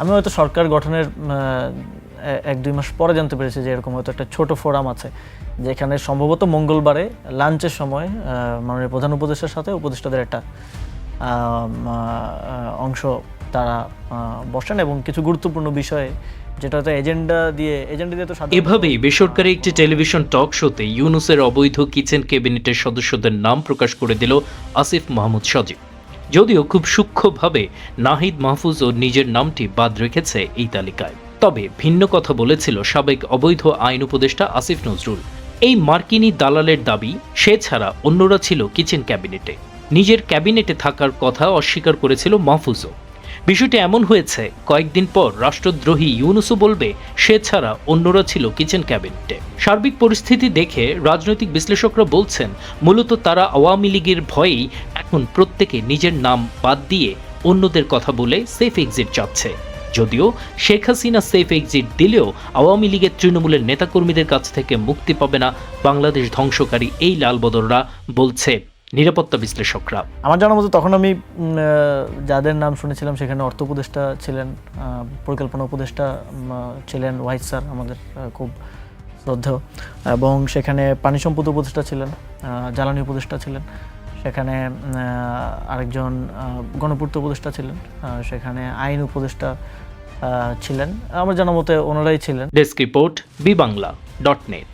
আমি হয়তো সরকার গঠনের 1-2 মাস পরে জানতে পেরেছি যে এরকম হয়তো একটা ছোট ফোরাম আছে, যেখানে সম্ভবত মঙ্গলবারে লাঞ্চের সময় মাননীয় প্রধান উপদেষ্টার সাথে উপদেষ্টাদের একটা অংশ তারা বসেন এবং কিছু গুরুত্বপূর্ণ বিষয়ে যেটা হয়তো এজেন্ডা দিয়ে তো এভাবেই বেসরকারি একটি টেলিভিশন টক শোতে ইউনূসের অবৈধ কিচেন ক্যাবিনেটের সদস্যদের নাম প্রকাশ করে দিল আসিফ মাহমুদ সজীব। যদিও খুব সূক্ষ্মভাবে নাহিদ মাহফুজও নিজের নামটি বাদ রেখেছে এই তালিকায়। তবে ভিন্ন কথা বলেছিল সাবেক অবৈধ আইন উপদেষ্টা আসিফ নজরুল। এই মার্কিনী দালালের দাবি, সে ছাড়া অন্যরা ছিল কিচেন ক্যাবিনেটে। নিজের ক্যাবিনেটে থাকার কথা অস্বীকার করেছিল মাহফুজও। বিষয়টি এমন হয়েছে, কয়েকদিন পর রাষ্ট্রদ্রোহী ইউনূসও বলবে সে ছাড়া অন্যরা ছিল কিচেন ক্যাবিনেটে। সার্বিক পরিস্থিতি দেখে রাজনৈতিক বিশ্লেষকরা বলছেন, মূলত তারা আওয়ামী লীগের ভয়েই এখন প্রত্যেকে নিজের নাম বাদ দিয়ে অন্যদের কথা বলে সেফ এক্সিট চাচ্ছে। যদিও শেখ হাসিনা সেফ এক্সিট দিলেও আওয়ামী লীগের তৃণমূলের নেতাকর্মীদের কাছ থেকে মুক্তি পাবে না বাংলাদেশ ধ্বংসকারী এই লালবদররা, বলছে নিরাপত্তা বিশ্লেষকরা। আমার জানা মতো তখন আমি যাদের নাম শুনেছিলাম সেখানে অর্থ উপদেষ্টা ছিলেন, পরিকল্পনা উপদেষ্টা ছিলেন ওয়াহিদ স্যার, আমাদের খুব শ্রদ্ধেয়, এবং সেখানে পানি সম্পদ উপদেষ্টা ছিলেন, জ্বালানি উপদেষ্টা ছিলেন, সেখানে আরেকজন গণপূর্ত উপদেষ্টা ছিলেন, সেখানে আইন উপদেষ্টা ছিলেন। আমার জানা মতে ওনারাই ছিলেন। Desk report, বিবাংলা.net।